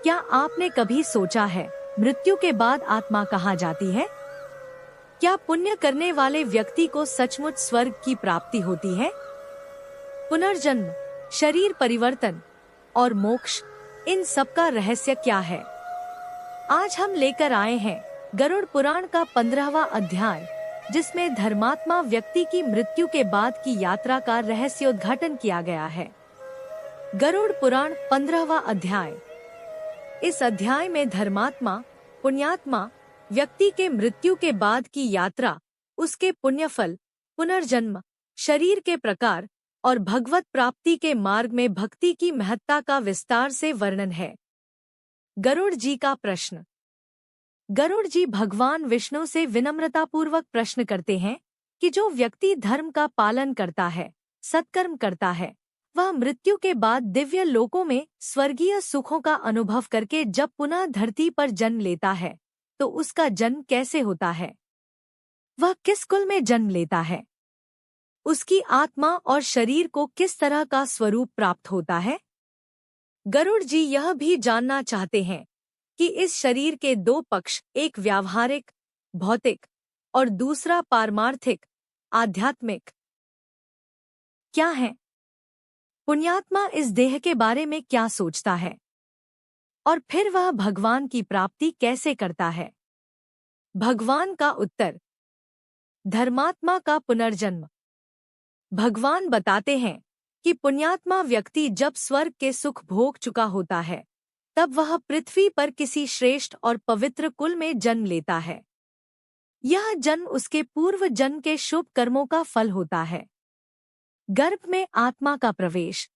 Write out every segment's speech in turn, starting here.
क्या आपने कभी सोचा है मृत्यु के बाद आत्मा कहाँ जाती है? क्या पुण्य करने वाले व्यक्ति को सचमुच स्वर्ग की प्राप्ति होती है? पुनर्जन्म, शरीर परिवर्तन और मोक्ष, इन सब का रहस्य क्या है? आज हम लेकर आए हैं गरुड़ पुराण का 15वां अध्याय, जिसमें धर्मात्मा व्यक्ति की मृत्यु के बाद की यात्रा का रहस्योद्घाटन किया गया है। गरुड़ पुराण 15वां अध्याय। इस अध्याय में धर्मात्मा, पुण्यात्मा व्यक्ति के मृत्यु के बाद की यात्रा, उसके पुण्यफल, पुनर्जन्म, शरीर के प्रकार और भगवत प्राप्ति के मार्ग में भक्ति की महत्ता का विस्तार से वर्णन है। गरुड़ जी का प्रश्न। गरुड़ जी भगवान विष्णु से विनम्रतापूर्वक प्रश्न करते हैं कि जो व्यक्ति धर्म का पालन करता है, सत्कर्म करता है, वह मृत्यु के बाद दिव्य लोकों में स्वर्गीय सुखों का अनुभव करके जब पुनः धरती पर जन्म लेता है, तो उसका जन्म कैसे होता है? वह किस कुल में जन्म लेता है? उसकी आत्मा और शरीर को किस तरह का स्वरूप प्राप्त होता है? गरुड़ जी यह भी जानना चाहते हैं कि इस शरीर के दो पक्ष, एक व्यावहारिक, भौतिक और दूसरा पारमार्थिक, आध्यात्मिक, क्या है? पुण्यात्मा इस देह के बारे में क्या सोचता है? और फिर वह भगवान की प्राप्ति कैसे करता है? भगवान का उत्तर। धर्मात्मा का पुनर्जन्म। भगवान बताते हैं कि पुण्यात्मा व्यक्ति जब स्वर्ग के सुख भोग चुका होता है, तब वह पृथ्वी पर किसी श्रेष्ठ और पवित्र कुल में जन्म लेता है। यह जन्म उसके पूर्व जन्म के शुभ कर्मों का फल होता है। गर्भ में आत्मा का प्रवेश।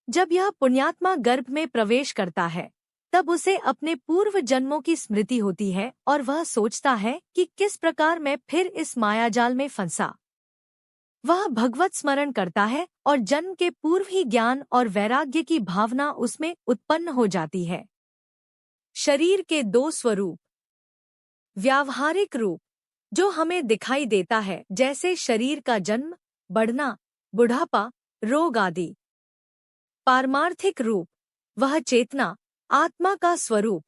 जब यह पुण्यात्मा गर्भ में प्रवेश करता है, तब उसे अपने पूर्व जन्मों की स्मृति होती है और वह सोचता है कि किस प्रकार मैं फिर इस मायाजाल में फंसा। वह भगवत स्मरण करता है और जन्म के पूर्व ही ज्ञान और वैराग्य की भावना उसमें उत्पन्न हो जाती है। शरीर के दो स्वरूप। व्यावहारिक रूप, जो हमें दिखाई देता है, जैसे शरीर का जन्म, बढ़ना, बुढ़ापा, रोग आदि। पारमार्थिक रूप, वह चेतना, आत्मा का स्वरूप,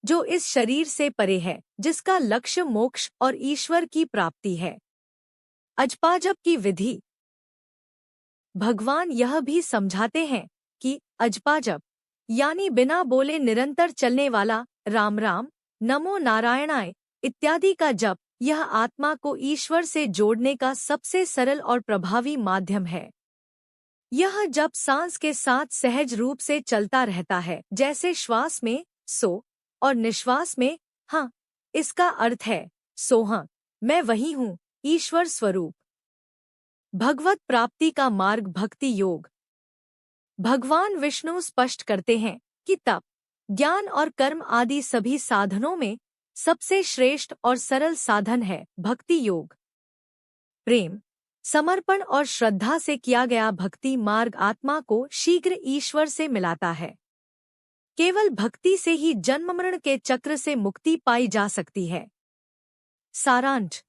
जो इस शरीर से परे है, जिसका लक्ष्य मोक्ष और ईश्वर की प्राप्ति है। अजपाजप की विधि। भगवान यह भी समझाते हैं कि अजपाजप यानी बिना बोले निरंतर चलने वाला राम राम, नमो नारायणाय इत्यादि का जप, यह आत्मा को ईश्वर से जोड़ने का सबसे सरल और प्रभावी माध्यम है। यह जप सांस के साथ सहज रूप से चलता रहता है, जैसे श्वास में सो और निश्वास में हाँ। इसका अर्थ है सोहा, मैं वही हूँ, ईश्वर स्वरूप। भगवत प्राप्ति का मार्ग भक्ति योग। भगवान विष्णु स्पष्ट करते हैं कि तप, ज्ञान और कर्म आदि सभी साधनों में सबसे श्रेष्ठ और सरल साधन है भक्ति योग। प्रेम, समर्पण और श्रद्धा से किया गया भक्ति मार्ग आत्मा को शीघ्र ईश्वर से मिलाता है। केवल भक्ति से ही जन्म मरण के चक्र से मुक्ति पाई जा सकती है। सारांश।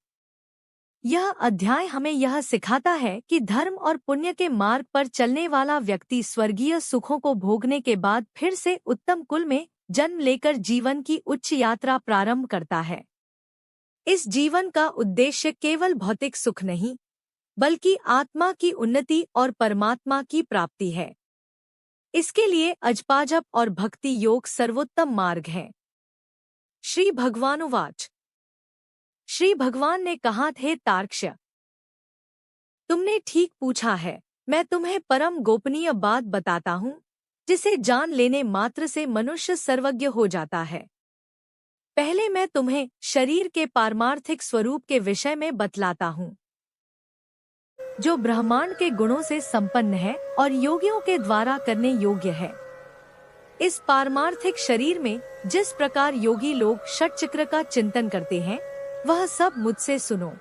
यह अध्याय हमें यह सिखाता है कि धर्म और पुण्य के मार्ग पर चलने वाला व्यक्ति स्वर्गीय सुखों को भोगने के बाद फिर से उत्तम कुल में जन्म लेकर जीवन की उच्च यात्रा प्रारंभ करता है। इस जीवन का उद्देश्य केवल भौतिक सुख नहीं, बल्कि आत्मा की उन्नति और परमात्मा की प्राप्ति है। इसके लिए अजपाजप और भक्ति योग सर्वोत्तम मार्ग है। श्री भगवानुवाच। श्री भगवान ने कहा, थे तार्क्ष्य, तुमने ठीक पूछा है। मैं तुम्हें परम गोपनीय बात बताता हूँ, जिसे जान लेने मात्र से मनुष्य सर्वज्ञ हो जाता है। पहले मैं तुम्हें शरीर के पारमार्थिक स्वरूप के विषय में बतलाता हूँ, जो ब्रह्मांड के गुणों से संपन्न है और योगियों के द्वारा करने योग्य है। इस पारमार्थिक शरीर में जिस प्रकार योगी लोग षटचक्र का चिंतन करते हैं, वह सब मुझसे सुनो।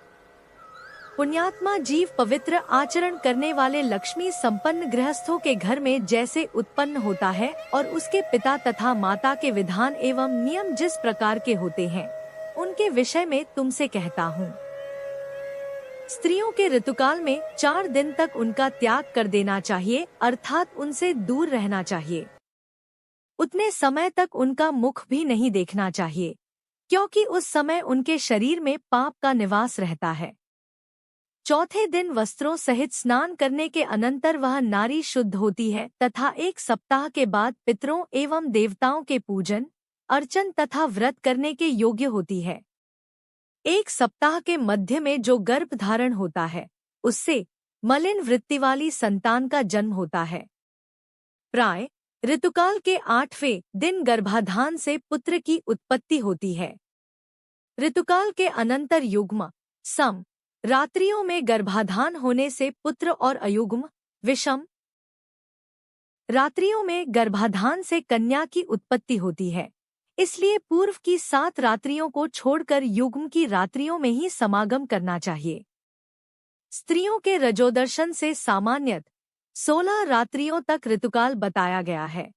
पुण्यात्मा जीव पवित्र आचरण करने वाले लक्ष्मी संपन्न गृहस्थों के घर में जैसे उत्पन्न होता है और उसके पिता तथा माता के विधान एवं नियम जिस प्रकार के होते हैं, उनके विषय में तुमसे कहता हूँ। स्त्रियों के ऋतुकाल में 4 दिन तक उनका त्याग कर देना चाहिए, अर्थात उनसे दूर रहना चाहिए। उतने समय तक उनका मुख भी नहीं देखना चाहिए, क्योंकि उस समय उनके शरीर में पाप का निवास रहता है। चौथे दिन वस्त्रों सहित स्नान करने के अनंतर वह नारी शुद्ध होती है तथा 1 सप्ताह के बाद पितरों एवं देवताओं के पूजन, अर्चन तथा व्रत करने के योग्य होती है। 1 सप्ताह के मध्य में जो गर्भ धारण होता है, उससे मलिन वृत्ति वाली संतान का जन्म होता है। प्राय ऋतुकाल के 8वें दिन गर्भाधान से पुत्र की उत्पत्ति होती है। ऋतुकाल के अनंतर युग्म, सम रात्रियों में गर्भाधान होने से पुत्र और अयुग्म, विषम रात्रियों में गर्भाधान से कन्या की उत्पत्ति होती है। इसलिए पूर्व की 7 रात्रियों को छोड़कर युग्म की रात्रियों में ही समागम करना चाहिए। स्त्रियों के रजोदर्शन से सामान्यतः 16 रात्रियों तक ऋतुकाल बताया गया है।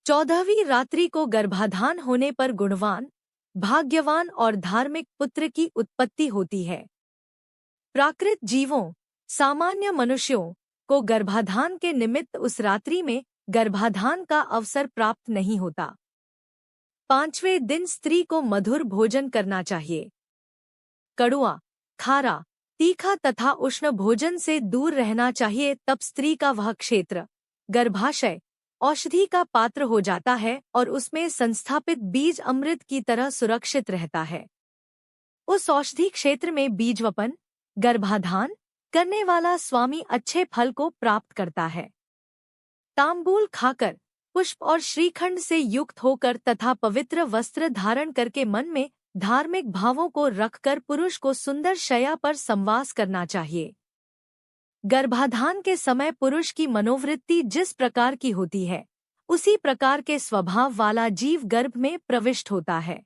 14वीं रात्रि को गर्भाधान होने पर गुणवान, भाग्यवान और धार्मिक पुत्र की उत्पत्ति होती है। प्राकृत जीवों, सामान्य मनुष्यों को गर्भाधान के निमित्त उस रात्रि में गर्भाधान का अवसर प्राप्त नहीं होता। 5वें दिन स्त्री को मधुर भोजन करना चाहिए। कड़ुआ, खारा, तीखा तथा उष्ण भोजन से दूर रहना चाहिए, तब स्त्री का वह क्षेत्र गर्भाशय औषधि का पात्र हो जाता है और उसमें संस्थापित बीज अमृत की तरह सुरक्षित रहता है। उस औषधि क्षेत्र में बीजवपन, गर्भाधान करने वाला स्वामी अच्छे फल को प्राप्त करता है। तांबूल खाकर, पुष्प और श्रीखंड से युक्त होकर तथा पवित्र वस्त्र धारण करके मन में धार्मिक भावों को रखकर पुरुष को सुंदर शैया पर संवास करना चाहिए। गर्भाधान के समय पुरुष की मनोवृत्ति जिस प्रकार की होती है, उसी प्रकार के स्वभाव वाला जीव गर्भ में प्रविष्ट होता है।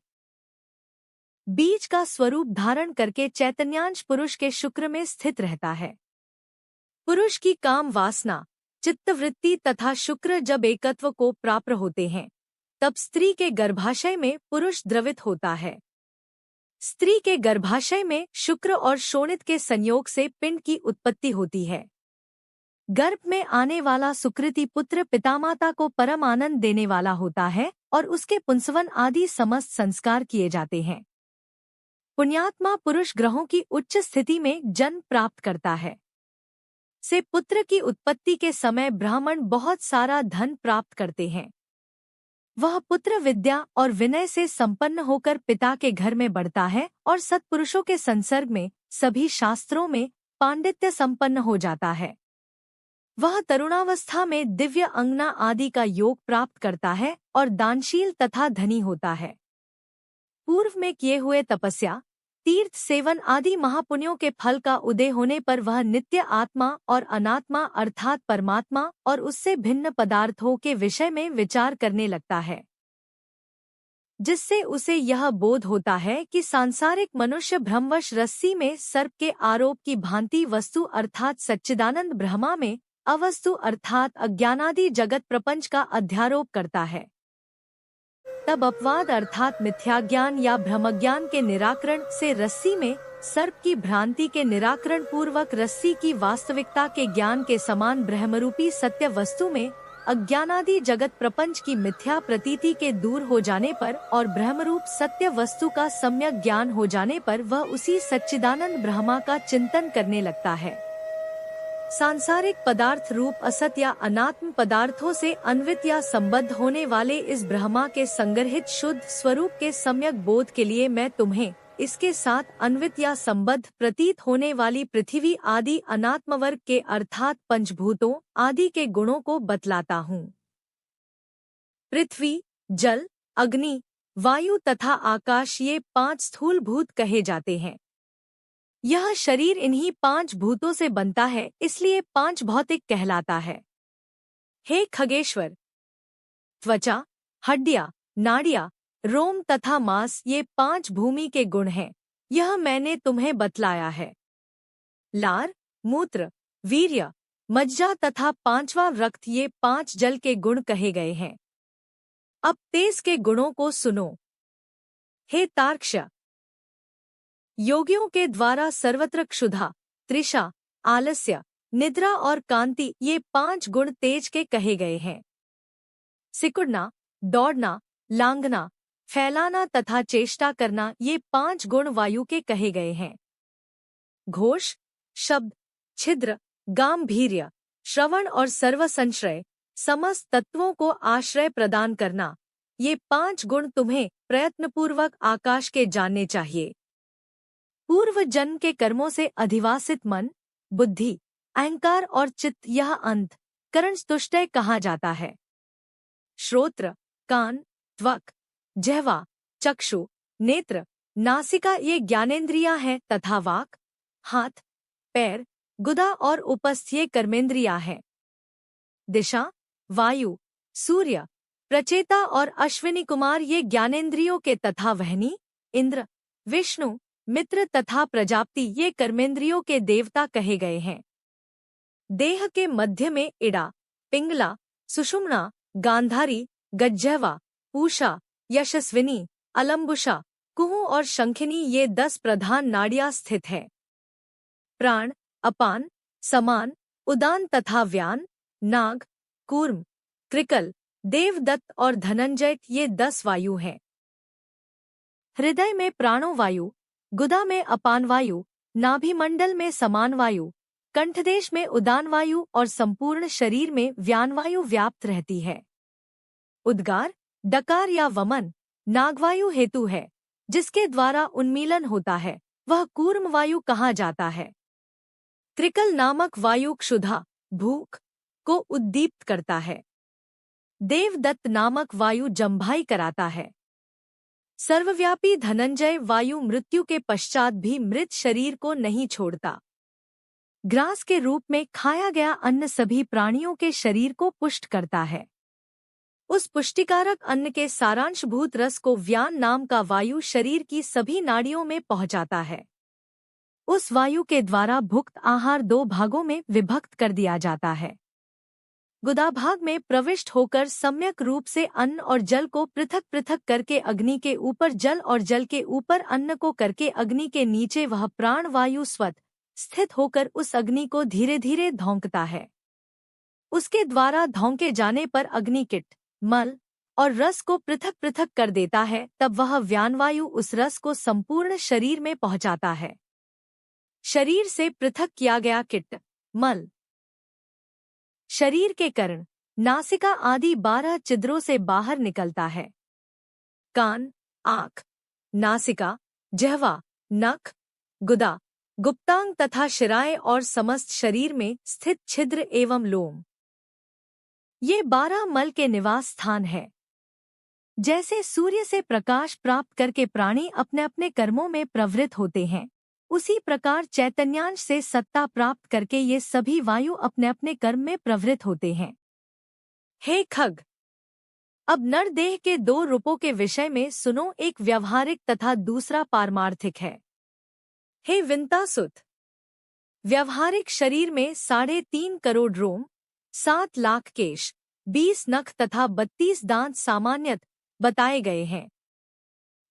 बीज का स्वरूप धारण करके चैतन्यांश पुरुष के शुक्र में स्थित रहता है। पुरुष की काम वासना, चित्तवृत्ति तथा शुक्र जब एकत्व को प्राप्त होते हैं, तब स्त्री के गर्भाशय में पुरुष द्रवित होता है। स्त्री के गर्भाशय में शुक्र और शोणित के संयोग से पिंड की उत्पत्ति होती है। गर्भ में आने वाला सुकृति पुत्र पितामाता को परम आनंद देने वाला होता है और उसके पुंसवन आदि समस्त संस्कार किए जाते हैं। पुण्यात्मा पुरुष ग्रहों की उच्च स्थिति में जन्म प्राप्त करता है। से पुत्र की उत्पत्ति के समय ब्राह्मण बहुत सारा धन प्राप्त करते हैं। वह पुत्र विद्या और विनय से संपन्न होकर पिता के घर में बढ़ता है और सत्पुरुषों के संसर्ग में सभी शास्त्रों में पांडित्य संपन्न हो जाता है। वह तरुणावस्था में दिव्य अंगना आदि का योग प्राप्त करता है और दानशील तथा धनी होता है। पूर्व में किए हुए तपस्या, तीर्थ सेवन आदि महापुण्यों के फल का उदय होने पर वह नित्य आत्मा और अनात्मा अर्थात परमात्मा और उससे भिन्न पदार्थों के विषय में विचार करने लगता है, जिससे उसे यह बोध होता है कि सांसारिक मनुष्य भ्रमवश रस्सी में सर्प के आरोप की भांति वस्तु अर्थात सच्चिदानंद ब्रह्मा में अवस्तु अर्थात अज्ञानादि जगत प्रपंच का अध्यारोप करता है। तब अपवाद अर्थात मिथ्याज्ञान या भ्रमज्ञान के निराकरण से रस्सी में सर्प की भ्रांति के निराकरण पूर्वक रस्सी की वास्तविकता के ज्ञान के समान ब्रह्मरूपी सत्य वस्तु में अज्ञानादि जगत प्रपंच की मिथ्या प्रतीति के दूर हो जाने पर और ब्रह्मरूप सत्य वस्तु का सम्यक ज्ञान हो जाने पर वह उसी सच्चिदानंद ब्रह्मा का चिंतन करने लगता है। सांसारिक पदार्थ रूप असत या अनात्म पदार्थों से अन्वित या संबद्ध होने वाले इस ब्रह्मा के संग्रहित शुद्ध स्वरूप के सम्यक बोध के लिए मैं तुम्हें इसके साथ अन्वित या संबद्ध प्रतीत होने वाली पृथ्वी आदि अनात्म वर्ग के अर्थात पंचभूतों आदि के गुणों को बतलाता हूँ। पृथ्वी, जल, अग्नि, वायु तथा आकाश ये 5 स्थूल भूत कहे जाते हैं। यह शरीर इन्हीं 5 भूतों से बनता है, इसलिए 5 भौतिक कहलाता है। हे खगेश्वर, त्वचा, हड्डियां, नाड़ियां, रोम तथा मांस ये 5 भूमि के गुण हैं, यह मैंने तुम्हें बतलाया है। लार, मूत्र, वीर्य, मज्जा तथा 5वां रक्त ये 5 जल के गुण कहे गए हैं। अब तेज के गुणों को सुनो। हे तार्क्ष, योगियों के द्वारा सर्वत्र क्षुधा, तृषा, आलस्य, निद्रा और कांति ये 5 गुण तेज के कहे गए हैं। सिकुड़ना, दौड़ना, लांघना, फैलाना तथा चेष्टा करना ये 5 गुण वायु के कहे गए हैं। घोष, शब्द, छिद्र, गांभीर्य, श्रवण और सर्वसंश्रय, समस्त तत्वों को आश्रय प्रदान करना, ये 5 गुण तुम्हें प्रयत्नपूर्वक आकाश के जानने चाहिए। पूर्व जन्म के कर्मों से अधिवासित मन, बुद्धि, अहंकार और चित्त यह अंत करण तुष्टय कहा जाता है। श्रोत्र, कान, त्वक, जिह्वा, चक्षु, नेत्र, नासिका ये ज्ञानेंद्रियां हैं तथा वाक, हाथ, पैर, गुदा और उपस्थ ये कर्मेंद्रियां हैं। दिशा, वायु, सूर्य, प्रचेता और अश्विनी कुमार ये ज्ञानेंद्रियों के तथा वहनी, इंद्र, विष्णु, मित्र तथा प्रजापति ये कर्मेंद्रियों के देवता कहे गए हैं। देह के मध्य में इड़ा, पिंगला, सुषुम्ना, गांधारी, गज्जवा, पूषा, यशस्विनी, अलम्बुषा, कुहू और शंखिनी ये 10 प्रधान नाड़ियां स्थित है। प्राण, अपान, समान, उदान तथा व्यान, नाग, कूर्म, कृकल, देवदत्त और धनंजय ये 10 वायु हैं। हृदय में प्राणो वायु, गुदा में अपान वायु, नाभिमंडल में समान वायु, कंठदेश में उदान वायु और संपूर्ण शरीर में व्यान वायु व्याप्त रहती है। उद्गार, डकार या वमन नागवायु हेतु है, जिसके द्वारा उन्मीलन होता है, वह कूर्म वायु कहा जाता है। कृकल नामक वायु क्षुधा, भूख को उद्दीप्त करता है। देवदत्त नामक वायु जम्भाई कराता है। सर्वव्यापी धनंजय वायु मृत्यु के पश्चात भी मृत शरीर को नहीं छोड़ता। ग्रास के रूप में खाया गया अन्न सभी प्राणियों के शरीर को पुष्ट करता है। उस पुष्टिकारक अन्न के सारांशभूत रस को व्यान नाम का वायु शरीर की सभी नाड़ियों में पहुंचाता है। उस वायु के द्वारा भुक्त आहार 2 भागों में विभक्त कर दिया जाता है। गुदाभाग में प्रविष्ट होकर सम्यक रूप से अन्न और जल को पृथक पृथक करके अग्नि के ऊपर जल और जल के ऊपर अन्न को करके अग्नि के नीचे वह प्राण वायु स्वत स्थित होकर उस अग्नि को धीरे धीरे धौंकता है। उसके द्वारा धौंके जाने पर अग्नि कीट, मल और रस को पृथक पृथक कर देता है। तब वह व्यानवायु उस रस को संपूर्ण शरीर में पहुंचाता है। शरीर से पृथक किया गया कीट, मल शरीर के कर्ण, नासिका आदि 12 छिद्रों से बाहर निकलता है। कान, आँख, नासिका, जिह्वा, नख, गुदा, गुप्तांग तथा शिराएं और समस्त शरीर में स्थित छिद्र एवं लोम, ये 12 मल के निवास स्थान है। जैसे सूर्य से प्रकाश प्राप्त करके प्राणी अपने अपने कर्मों में प्रवृत्त होते हैं, उसी प्रकार चैतन्यांश से सत्ता प्राप्त करके ये सभी वायु अपने अपने कर्म में प्रवृत्त होते हैं। हे खग, अब नरदेह के 2 रूपों के विषय में सुनो, एक व्यवहारिक तथा दूसरा पारमार्थिक है। हे विंतासुत, व्यवहारिक शरीर में 3.5 करोड़ रोम, 7 लाख केश, 20 नख तथा 32 दांत सामान्यत बताए गए हैं।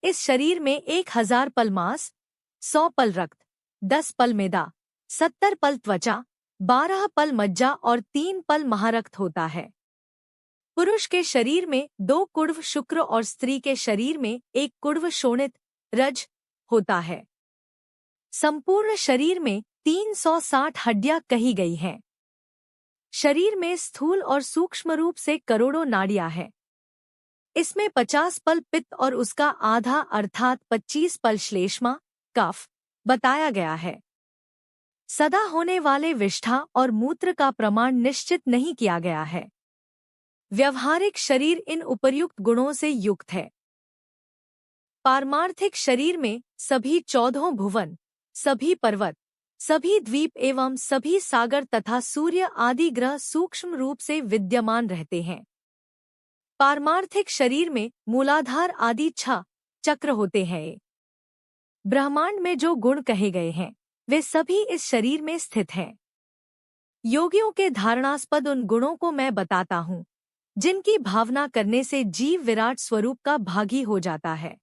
इस शरीर में 1000 पल मांस, 100 पल रक्त, 10 पल मेदा, 70 पल त्वचा, 12 पल मज्जा और 3 पल महारक्त होता है। पुरुष के शरीर में 2 कुड्व शुक्र और स्त्री के शरीर में 1 कुड्व शोणित रज होता है। संपूर्ण शरीर में 360 हड्डियां कही गई हैं। शरीर में स्थूल और सूक्ष्म रूप से करोड़ों नाड़ियां हैं। इसमें 50 पल पित्त और उसका आधा अर्थात 25 पल श्लेष्मा कफ बताया गया है। सदा होने वाले विष्ठा और मूत्र का प्रमाण निश्चित नहीं किया गया है। व्यवहारिक शरीर इन उपर्युक्त गुणों से युक्त है। पारमार्थिक शरीर में सभी 14 भुवन, सभी पर्वत, सभी द्वीप एवं सभी सागर तथा सूर्य आदि ग्रह सूक्ष्म रूप से विद्यमान रहते हैं। पारमार्थिक शरीर में मूलाधार आदि 6 चक्र होते हैं। ब्रह्मांड में जो गुण कहे गए हैं वे सभी इस शरीर में स्थित हैं। योगियों के धारणास्पद उन गुणों को मैं बताता हूँ, जिनकी भावना करने से जीव विराट स्वरूप का भागी हो जाता है।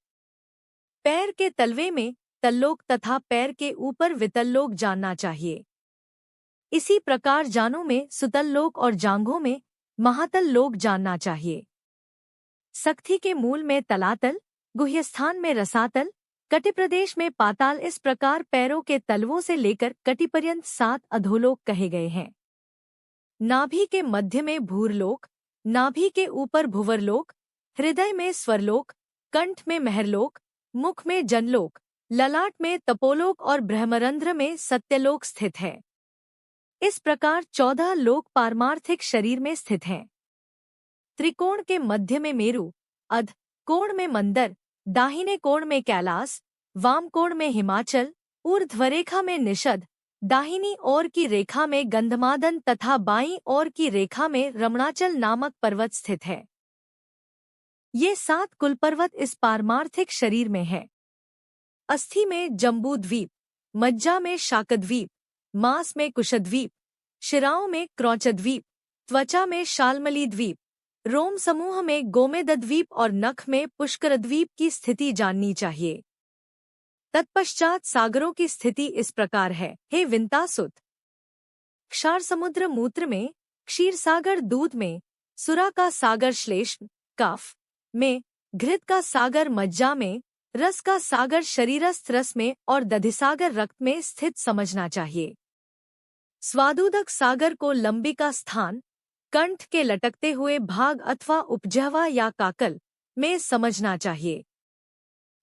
पैर के तलवे में तल्लोक तथा पैर के ऊपर वितल्लोक जानना चाहिए। इसी प्रकार जानों में सुतल्लोक और जांघों में महातल्लोक जानना चाहिए। सख्ती के मूल में तलातल, गुह्यस्थान में रसातल, कटि प्रदेश में पाताल। इस प्रकार पैरों के तलवों से लेकर कटि पर्यंत 7 अधोलोक कहे गए हैं। नाभि के मध्य में भूरलोक, नाभि के ऊपर भुवरलोक, हृदय में स्वरलोक, कंठ में महरलोक, मुख में जनलोक, ललाट में तपोलोक और ब्रह्मरंध्र में सत्यलोक स्थित है। इस प्रकार 14 लोक पारमार्थिक शरीर में स्थित हैं। त्रिकोण के मध्य में मेरु, अध कोण में मंदर, दाहिने कोण में कैलास, वाम कोण में हिमाचल, ऊर्ध्वरेखा में निषद, दाहिनी ओर की रेखा में गंधमादन तथा बाईं ओर की रेखा में रमणाचल नामक पर्वत स्थित है। ये 7 कुलपर्वत इस पारमार्थिक शरीर में है। अस्थि में जम्बूद्वीप, मज्जा में शाकद्वीप, मांस में कुशद्वीप, शिराओं में क्रौचद्वीप, त्वचा में शाल्मली द्वीप, रोम समूह में गोमेदद्वीप और नख में पुष्करद्वीप की स्थिति जाननी चाहिए। तत्पश्चात सागरों की स्थिति इस प्रकार है। हे विंतासुत, क्षार समुद्र मूत्र में, क्षीर सागर दूध में, सुरा का सागर श्लेष्म कफ में, घृत का सागर मज्जा में, रस का सागर शरीरस्थ रस में और दधिसागर रक्त में स्थित समझना चाहिए। स्वादुदक सागर को लंबिका स्थान, कंठ के लटकते हुए भाग अथवा उपजहवा या काकल में समझना चाहिए।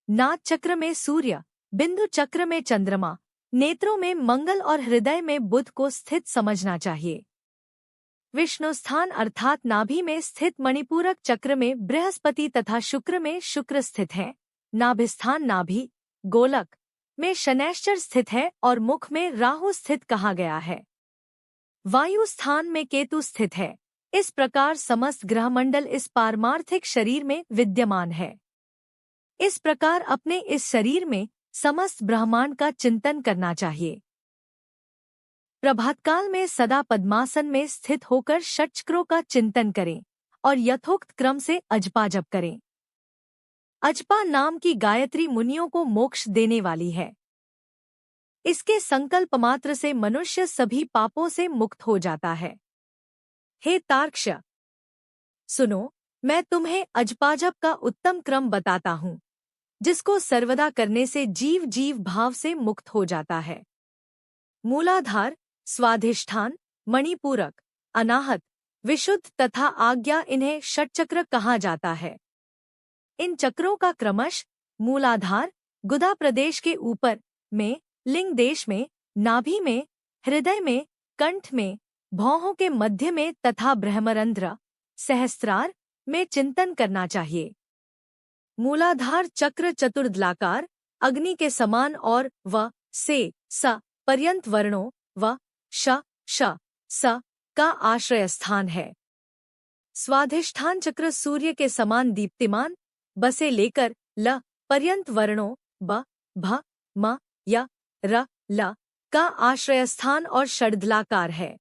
नाद चक्र में सूर्य, बिंदु चक्र में चंद्रमा, नेत्रों में मंगल और हृदय में बुध को स्थित समझना चाहिए। विष्णु स्थान अर्थात नाभि में स्थित मणिपूरक चक्र में बृहस्पति तथा शुक्र में शुक्र स्थित है। नाभिस्थान नाभि गोलक में शनैश्चर स्थित है और मुख में राहु स्थित कहा गया है। वायु स्थान में केतु स्थित है। इस प्रकार समस्त ग्रहमंडल इस पारमार्थिक शरीर में विद्यमान है। इस प्रकार अपने इस शरीर में समस्त ब्रह्मांड का चिंतन करना चाहिए। प्रभातकाल में सदा पद्मासन में स्थित होकर षट्चक्रों का चिंतन करें और यथोक्त क्रम से अजपा जप करें। अजपा नाम की गायत्री मुनियों को मोक्ष देने वाली है। इसके संकल्प मात्र से मनुष्य सभी पापों से मुक्त हो जाता है। हे तार्क्ष, सुनो, मैं तुम्हें अजपाजप का उत्तम क्रम बताता हूँ, जिसको सर्वदा करने से जीव जीव भाव से मुक्त हो जाता है। मूलाधार, स्वाधिष्ठान, मणिपूरक, अनाहत, विशुद्ध तथा आज्ञा, इन्हें षट्चक्र कहा जाता है। इन चक्रों का क्रमश मूलाधार गुदा प्रदेश के ऊपर में, लिंग देश में, नाभि में, हृदय में, कंठ में, भौहों के मध्य में तथा ब्रह्मरंध्र सहस्त्रार में चिंतन करना चाहिए। मूलाधार चक्र चतुर्दलाकार, अग्नि के समान और व से स पर्यंत वर्णों व श श स का आश्रय स्थान है। स्वाधिष्ठान चक्र सूर्य के समान दीप्तिमान, ब से लेकर ल पर्यंत वर्णों ब भ म य र ल का आश्रय स्थान और षड्दलाकार है।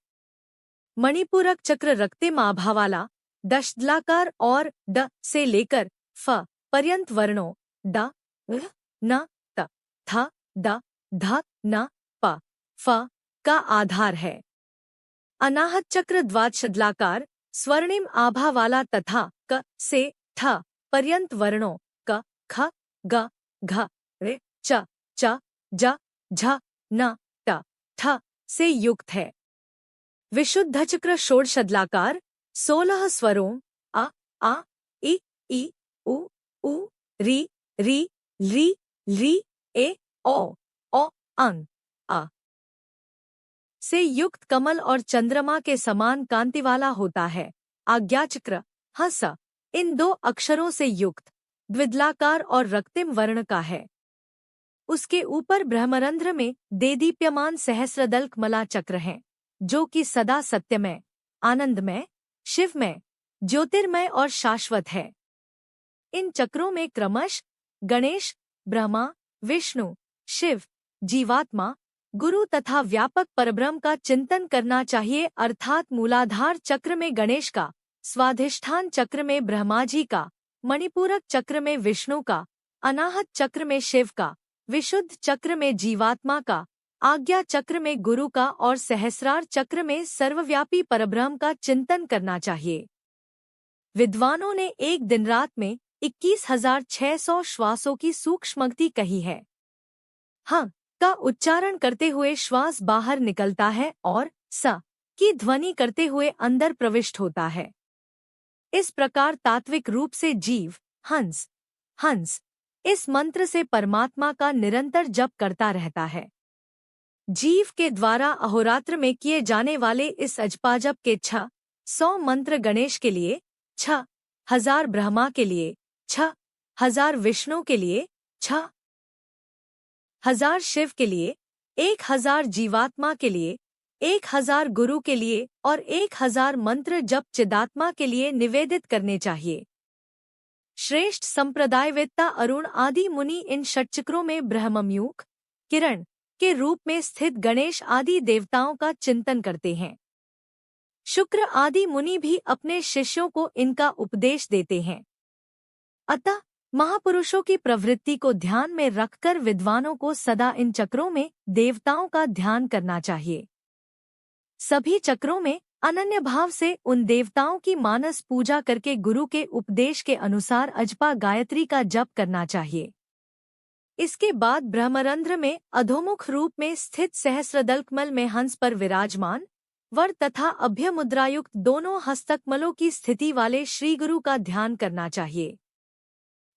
मणिपूरक चक्र रक्तिम आभा वाला, दशदलाकार और ड से लेकर फ पर्यंत वर्णों ड न त थ द ध न प फ का आधार है। अनाहत चक्र द्वादशदलाकार, स्वर्णिम आभा वाला तथा क से ठ पर्यंत वर्णों क ख ग घ रे च च ज झ न ट ठ से युक्त है। विशुद्ध चक्र षोडशदलाकार, 16 स्वरों आ इ उ री री ली ली ए ओ अंग अ से युक्त कमल और चंद्रमा के समान कांति वाला होता है। आज्ञाचक्र हस इन 2 अक्षरों से युक्त द्विदलाकार और रक्तिम वर्ण का है। उसके ऊपर ब्रह्मरंध्र में देदीप्यमान सहस्रदल्क मला चक्र हैं, जो कि सदा सत्यमय, आनंदमय, शिवमय, ज्योतिर्मय और शाश्वत है। इन चक्रों में क्रमश गणेश, ब्रह्मा, विष्णु, शिव, जीवात्मा, गुरु तथा व्यापक परब्रह्म का चिंतन करना चाहिए। अर्थात मूलाधार चक्र में गणेश का, स्वाधिष्ठान चक्र में ब्रह्मा जी का, मणिपूरक चक्र में विष्णु का, अनाहत चक्र में शिव का, विशुद्ध चक्र में जीवात्मा का, आज्ञा चक्र में गुरु का और सहस्रार चक्र में सर्वव्यापी परब्रह्म का चिंतन करना चाहिए। विद्वानों ने एक दिन रात में 21,600 श्वासों की सूक्ष्मगति कही है। हाँ का उच्चारण करते हुए श्वास बाहर निकलता है और स की ध्वनि करते हुए अंदर प्रविष्ट होता है। इस प्रकार तात्विक रूप से जीव हंस हंस इस मंत्र से परमात्मा का निरंतर जप करता रहता है। जीव के द्वारा अहोरात्र में किए जाने वाले इस अजपाजप के 600 मंत्र गणेश के लिए, 6,000 ब्रह्मा के लिए, 6,000 विष्णु के लिए, 6,000 शिव के लिए, 1,000 जीवात्मा के लिए, 1,000 गुरु के लिए और 1,000 मंत्र जप चिदात्मा के लिए निवेदित करने चाहिए। श्रेष्ठ संप्रदायवेत्ता अरुण आदि मुनि इन षटचक्रों में ब्रह्मम्यूख किरण के रूप में स्थित गणेश आदि देवताओं का चिंतन करते हैं। शुक्र आदि मुनि भी अपने शिष्यों को इनका उपदेश देते हैं। अतः महापुरुषों की प्रवृत्ति को ध्यान में रखकर विद्वानों को सदा इन चक्रों में देवताओं का ध्यान करना चाहिए। सभी चक्रों में अनन्य भाव से उन देवताओं की मानस पूजा करके गुरु के उपदेश के अनुसार अजपा गायत्री का जप करना चाहिए। इसके बाद ब्रह्मरंध्र में अधोमुख रूप में स्थित सहस्रदलकमल में हंस पर विराजमान वर तथा अभ्य मुद्रायुक्त दोनों हस्तकमलों की स्थिति वाले श्री गुरु का ध्यान करना चाहिए।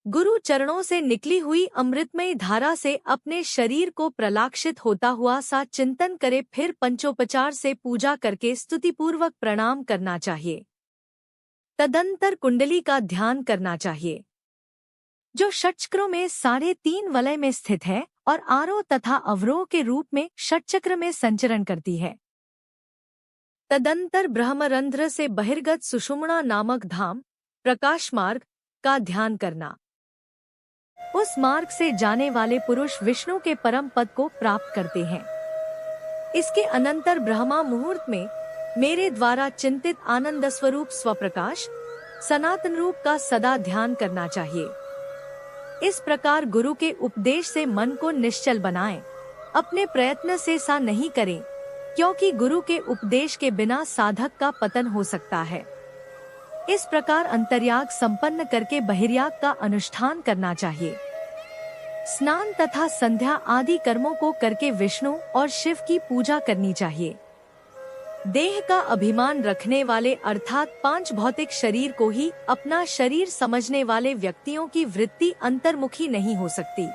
गुरु चरणों से निकली हुई अमृतमयी धारा से अपने शरीर को प्रलाक्षित होता हुआ सा चिंतन करे, फिर पंचोपचार से पूजा करके स्तुतिपूर्वक प्रणाम करना चाहिए। तदंतर कुंडली का ध्यान करना चाहिए, जो षटचक्रों में 3.5 वलय में स्थित है और आरोह तथा अवरोह के रूप में षटचक्र में संचरण करती है। तदंतर ब्रह्मरंध्र से बहिर्गत सुषुम्ना नामक धाम प्रकाश मार्ग का ध्यान करना। उस मार्ग से जाने वाले पुरुष विष्णु के परम पद को प्राप्त करते हैं। इसके अनंतर ब्रह्मा मुहूर्त में मेरे द्वारा चिंतित आनंद स्वरूप स्वप्रकाश सनातन रूप का सदा ध्यान करना चाहिए। इस प्रकार गुरु के उपदेश से मन को निश्चल बनाएं, अपने प्रयत्न से सा नहीं करें, क्योंकि गुरु के उपदेश के बिना साधक का पतन हो सकता है। इस प्रकार अंतर्याग संपन्न करके बहिर्याग का अनुष्ठान करना चाहिए। स्नान तथा संध्या आदि कर्मों को करके विष्णु और शिव की पूजा करनी चाहिए। देह का अभिमान रखने वाले अर्थात 5 भौतिक शरीर को ही अपना शरीर समझने वाले व्यक्तियों की वृत्ति अंतर्मुखी नहीं हो सकती।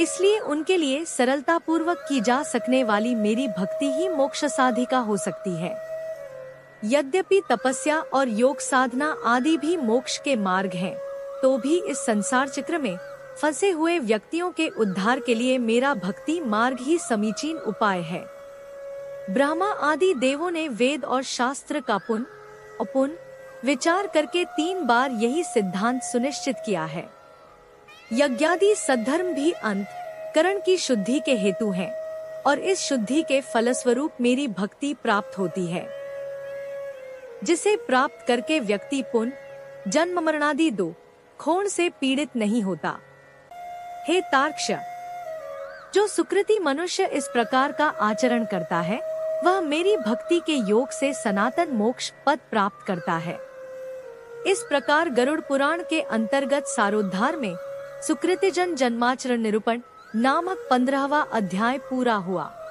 इसलिए उनके लिए सरलता पूर्वक की जा सकने वाली मेरी भक्ति ही मोक्ष साधिका हो सकती है। यद्यपि तपस्या और योग साधना आदि भी मोक्ष के मार्ग हैं, तो भी इस संसार चक्र में फंसे हुए व्यक्तियों के उद्धार के लिए मेरा भक्ति मार्ग ही समीचीन उपाय है। ब्रह्मा आदि देवों ने वेद और शास्त्र का पुनः अपुनः विचार करके 3 बार यही सिद्धांत सुनिश्चित किया है। यज्ञादि सद्धर्म भी अंत करण की शुद्धि के हेतु हैं, और इस शुद्धि के फलस्वरूप मेरी भक्ति प्राप्त होती है, जिसे प्राप्त करके व्यक्ति पुनः जन्म मरणादि 2 खोण से पीड़ित नहीं होता। हे तार्क्ष, जो सुकृति मनुष्य इस प्रकार का आचरण करता है, वह मेरी भक्ति के योग से सनातन मोक्ष पद प्राप्त करता है। इस प्रकार गरुड़ पुराण के अंतर्गत सारोद्धार में सुकृतिजन जन्माचरण निरूपण नामक 15वां अध्याय पूरा हुआ।